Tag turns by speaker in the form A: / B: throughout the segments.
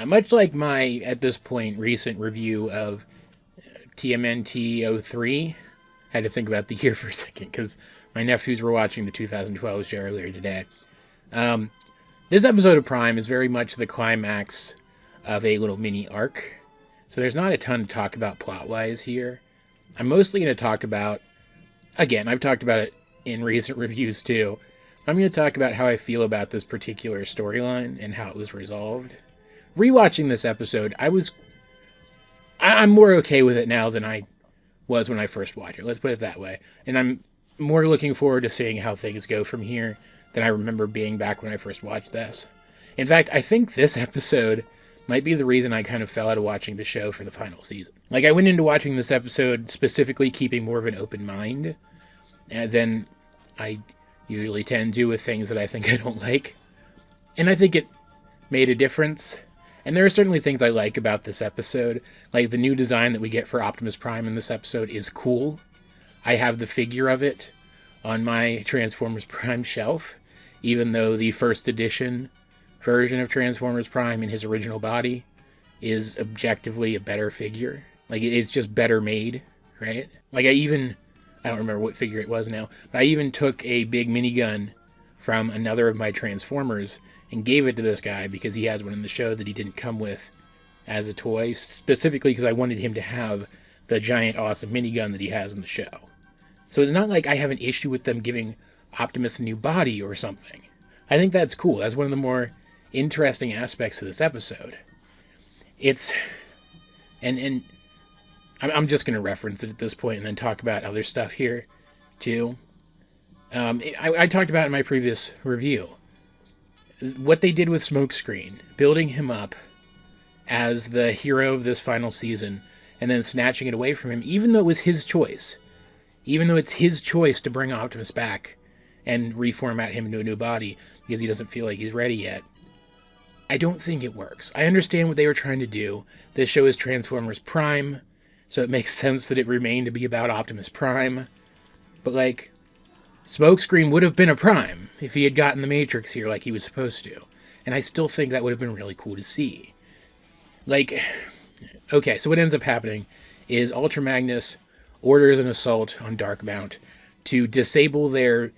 A: Much like my, at this point, recent review of TMNT 03, had to think about the year for a second, because my nephews were watching the 2012 show earlier today. This episode of Prime is very much the climax of a little mini arc, so there's not a ton to talk about plot-wise here. I'm mostly going to talk about, again, I've talked about it in recent reviews too, I'm going to talk about how I feel about this particular storyline and how it was resolved. Rewatching this episode, I'm more okay with it now than I was when I first watched it, let's put it that way. And I'm more looking forward to seeing how things go from here than I remember being back when I first watched this. In fact, I think this episode might be the reason I kind of fell out of watching the show for the final season. Like, I went into watching this episode specifically keeping more of an open mind than I usually tend to with things that I think I don't like. And I think it made a difference. And there are certainly things I like about this episode. Like, the new design that we get for Optimus Prime in this episode is cool. I have the figure of it on my Transformers Prime shelf, even though the first edition version of Transformers Prime in his original body is objectively a better figure. Like, it's just better made, right? Like, I don't remember what figure it was now, but I even took a big minigun from another of my Transformers and gave it to this guy because he has one in the show that he didn't come with as a toy, specifically because I wanted him to have the giant awesome minigun that he has in the show. So it's not like I have an issue with them giving Optimus a new body or something. I think that's cool. That's one of the more interesting aspects of this episode. It's, and I'm just going to reference it at this point and then talk about other stuff here, too. I talked about in my previous review what they did with Smokescreen, building him up as the hero of this final season, and then snatching it away from him, even though it was his choice. Even though it's his choice to bring Optimus back and reformat him into a new body because he doesn't feel like he's ready yet. I don't think it works. I understand what they were trying to do. This show is Transformers Prime, so it makes sense that it remained to be about Optimus Prime. But, like, Smokescreen would have been a Prime if he had gotten the Matrix here like he was supposed to. And I still think that would have been really cool to see. Like, okay, so what ends up happening is Ultra Magnus orders an assault on Darkmount to disable their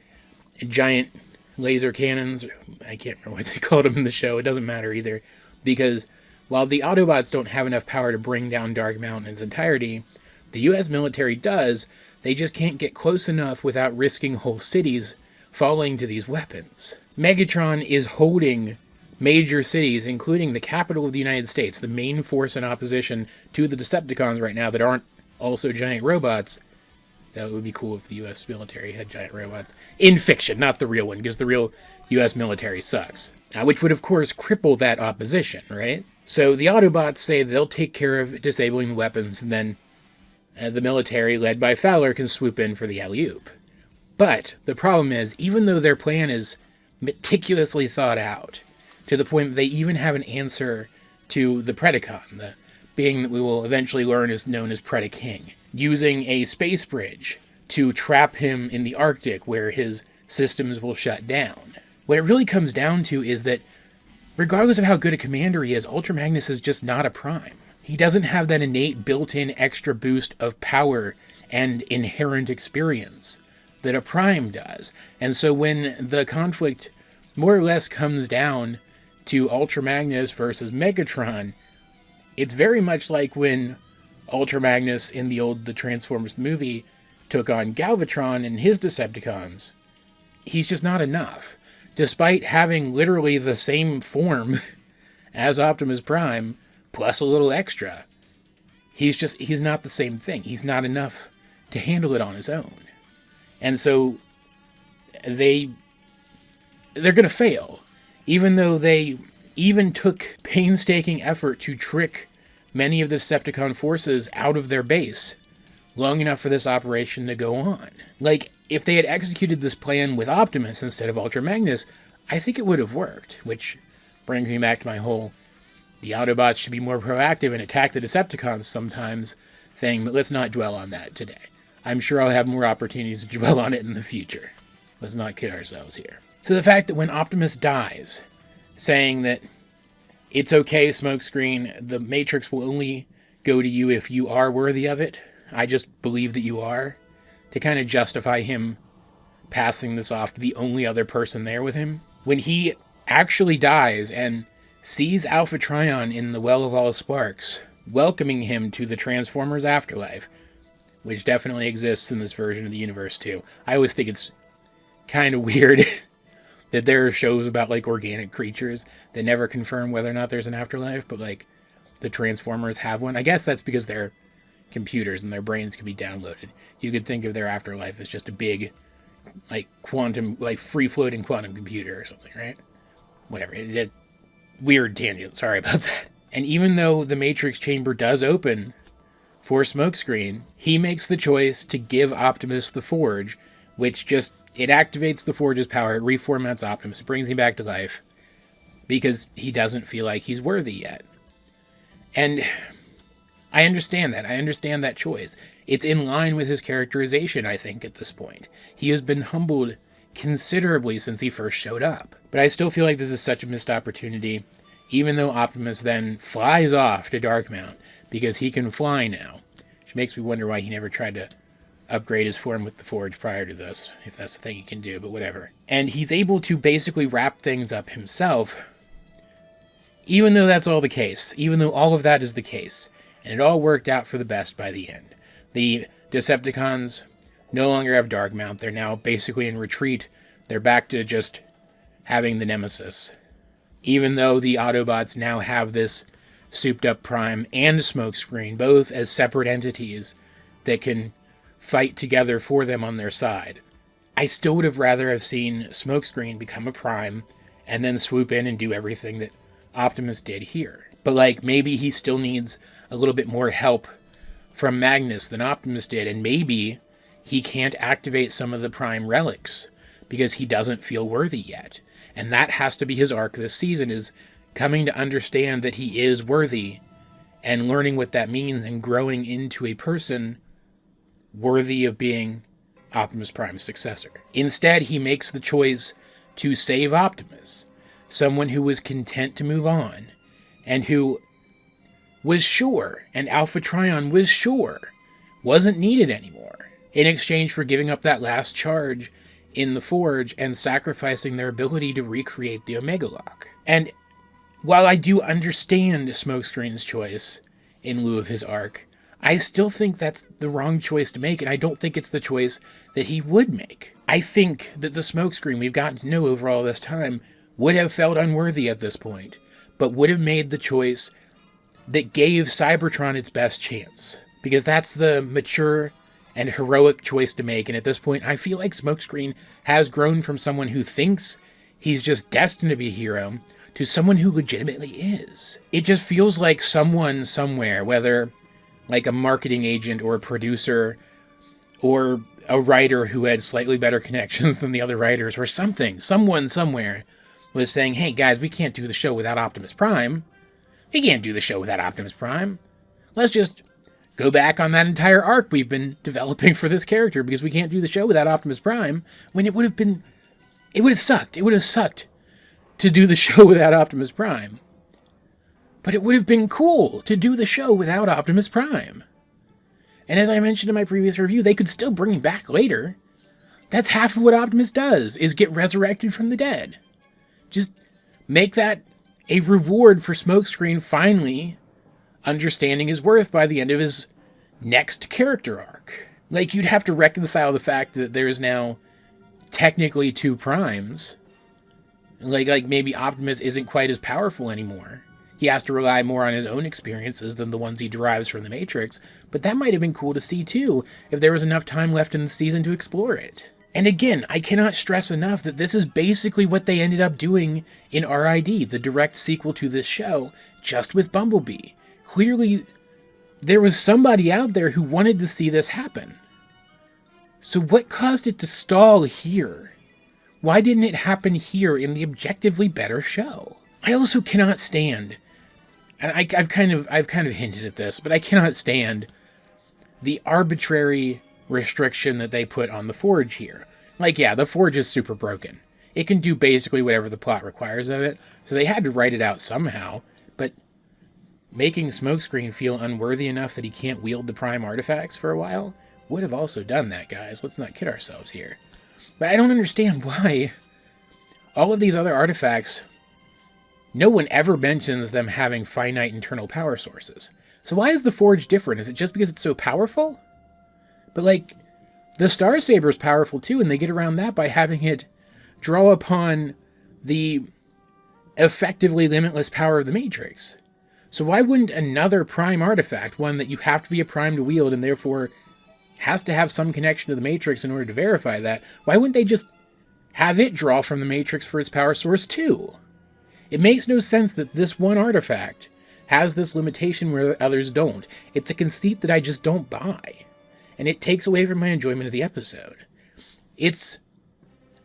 A: giant laser cannons. I can't remember what they called them in the show. It doesn't matter either. Because while the Autobots don't have enough power to bring down Darkmount in its entirety, the US military does. They just can't get close enough without risking whole cities falling to these weapons. Megatron is holding major cities, including the capital of the United States, the main force in opposition to the Decepticons right now that aren't also giant robots. That would be cool if the U.S. military had giant robots. In fiction, not the real one, because the real U.S. military sucks. Which would, of course, cripple that opposition, right? So the Autobots say they'll take care of disabling the weapons, and then the military, led by Fowler, can swoop in for the alley-oop. But the problem is, even though their plan is meticulously thought out, to the point that they even have an answer to the Predacon, the being that we will eventually learn is known as Predaking, using a space bridge to trap him in the Arctic where his systems will shut down. What it really comes down to is that regardless of how good a commander he is, Ultra Magnus is just not a Prime. He doesn't have that innate built-in extra boost of power and inherent experience that a Prime does. And so when the conflict more or less comes down to Ultra Magnus versus Megatron, it's very much like when Ultra Magnus in the Transformers movie took on Galvatron and his Decepticons. He's just not enough. Despite having literally the same form as Optimus Prime, plus a little extra, he's not the same thing. He's not enough to handle it on his own. And so they're going to fail, even though they even took painstaking effort to trick many of the Decepticon forces out of their base long enough for this operation to go on. Like, if they had executed this plan with Optimus instead of Ultra Magnus, I think it would have worked, which brings me back to my whole the Autobots should be more proactive and attack the Decepticons sometimes thing, but let's not dwell on that today. I'm sure I'll have more opportunities to dwell on it in the future. Let's not kid ourselves here. So the fact that when Optimus dies, saying that it's okay, Smokescreen, the Matrix will only go to you if you are worthy of it. I just believe that you are. To kind of justify him passing this off to the only other person there with him. When he actually dies and sees Alpha Trion in the Well of All Sparks, welcoming him to the Transformers afterlife, which definitely exists in this version of the universe too. I always think it's kind of weird that there are shows about, like, organic creatures that never confirm whether or not there's an afterlife, but, like, the Transformers have one. I guess that's because they're computers and their brains can be downloaded. You could think of their afterlife as just a big, like, quantum, like, free-floating quantum computer or something, right? Whatever. Weird tangent. Sorry about that. And even though the Matrix chamber does open for Smokescreen, he makes the choice to give Optimus the Forge, which just, it activates the Forge's power, it reformats Optimus, it brings him back to life, because he doesn't feel like he's worthy yet. And I understand that. I understand that choice. It's in line with his characterization, I think, at this point. He has been humbled considerably since he first showed up. But I still feel like this is such a missed opportunity, even though Optimus then flies off to Darkmount, because he can fly now, which makes me wonder why he never tried to upgrade his form with the Forge prior to this, if that's the thing he can do, but whatever. And he's able to basically wrap things up himself, even though that's all the case, even though all of that is the case, and it all worked out for the best by the end. The Decepticons no longer have Darkmount, they're now basically in retreat, they're back to just having the Nemesis. Even though the Autobots now have this souped-up Prime and Smokescreen, both as separate entities that can fight together for them on their side. I still would have rather have seen Smokescreen become a Prime and then swoop in and do everything that Optimus did here. But, like, maybe he still needs a little bit more help from Magnus than Optimus did, and maybe he can't activate some of the Prime relics because he doesn't feel worthy yet. And that has to be his arc this season, is coming to understand that he is worthy and learning what that means and growing into a person worthy of being Optimus Prime's successor. Instead, he makes the choice to save Optimus, someone who was content to move on, and who was sure, and Alpha Trion was sure, wasn't needed anymore, in exchange for giving up that last charge in the Forge and sacrificing their ability to recreate the Omega Lock. And while I do understand Smokescreen's choice in lieu of his arc, I still think that's the wrong choice to make, and I don't think it's the choice that he would make. I think that the Smokescreen we've gotten to know over all this time would have felt unworthy at this point, but would have made the choice that gave Cybertron its best chance. Because that's the mature and heroic choice to make, and at this point, I feel like Smokescreen has grown from someone who thinks he's just destined to be a hero to someone who legitimately is. It just feels like someone somewhere, whether like a marketing agent or a producer or a writer who had slightly better connections than the other writers or something, someone somewhere was saying, hey guys, we can't do the show without Optimus Prime. We can't do the show without Optimus Prime. Let's just go back on that entire arc we've been developing for this character because we can't do the show without Optimus Prime, when it would have sucked. It would have sucked to do the show without Optimus Prime. But it would have been cool to do the show without Optimus Prime. And as I mentioned in my previous review, they could still bring him back later. That's half of what Optimus does, is get resurrected from the dead. Just make that a reward for Smokescreen finally understanding his worth by the end of his next character arc. Like, you'd have to reconcile the fact that there's now technically two Primes. Like maybe Optimus isn't quite as powerful anymore. He has to rely more on his own experiences than the ones he derives from the Matrix, but that might have been cool to see too, if there was enough time left in the season to explore it. And again, I cannot stress enough that this is basically what they ended up doing in R.I.D., the direct sequel to this show, just with Bumblebee. Clearly, there was somebody out there who wanted to see this happen. So what caused it to stall here? Why didn't it happen here in the objectively better show? I also cannot stand, and I've kind of hinted at this, but I cannot stand the arbitrary restriction that they put on the Forge here. Like, yeah, the Forge is super broken. It can do basically whatever the plot requires of it, so they had to write it out somehow. making Smokescreen feel unworthy enough that he can't wield the Prime artifacts for a while would have also done that, guys. Let's not kid ourselves here. But I don't understand why all of these other artifacts, no one ever mentions them having finite internal power sources. So why is the Forge different? Is it just because it's so powerful? But, like, the Star Saber's powerful too, and they get around that by having it draw upon the effectively limitless power of the Matrix. So why wouldn't another Prime artifact, one that you have to be a Prime to wield and therefore has to have some connection to the Matrix in order to verify that, why wouldn't they just have it draw from the Matrix for its power source too? It makes no sense that this one artifact has this limitation where others don't. It's a conceit that I just don't buy. And it takes away from my enjoyment of the episode. It's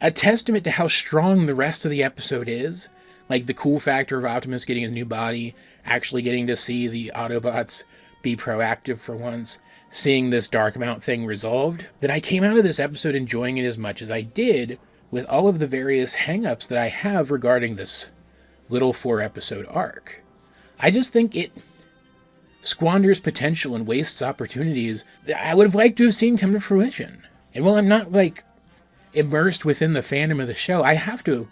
A: a testament to how strong the rest of the episode is. Like the cool factor of Optimus getting a new body, actually getting to see the Autobots be proactive for once, seeing this Dark Mount thing resolved, that I came out of this episode enjoying it as much as I did with all of the various hang-ups that I have regarding this little 4-episode arc. I just think it squanders potential and wastes opportunities that I would have liked to have seen come to fruition. And while I'm not, like, immersed within the fandom of the show, I have to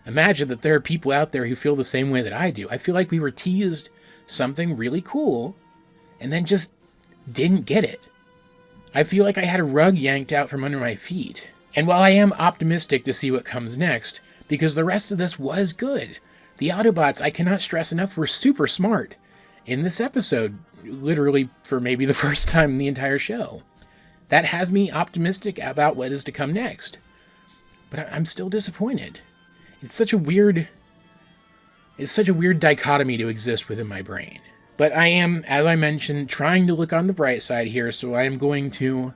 A: imagine that there are people out there who feel the same way that I do. I feel like we were teased something really cool and then just didn't get it. I feel like I had a rug yanked out from under my feet. And while I am optimistic to see what comes next, because the rest of this was good, the Autobots, I cannot stress enough, were super smart in this episode, literally for maybe the first time in the entire show. That has me optimistic about what is to come next. But I'm still disappointed. It's such a weird dichotomy to exist within my brain. But I am, as I mentioned, trying to look on the bright side here, so I am going to,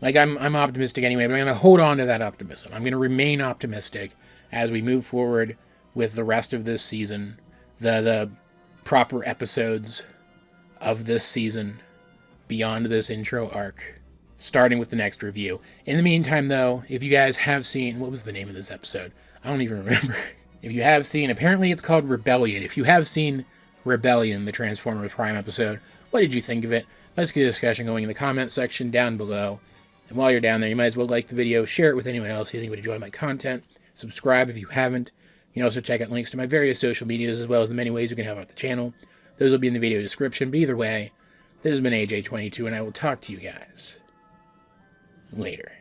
A: like, I'm optimistic anyway, but I'm going to hold on to that optimism. I'm going to remain optimistic as we move forward with the rest of this season, the proper episodes of this season beyond this intro arc, starting with the next review. In the meantime, though, if you guys have seen, what was the name of this episode? I don't even remember. If you have seen, apparently it's called Rebellion. If you have seen Rebellion, the Transformers Prime episode, what did you think of it? Let's get a discussion going in the comment section down below. And while you're down there, you might as well like the video, share it with anyone else you think would enjoy my content, subscribe if you haven't. You can also check out links to my various social medias as well as the many ways you can help out the channel. Those will be in the video description, but either way, this has been AJ22, and I will talk to you guys later.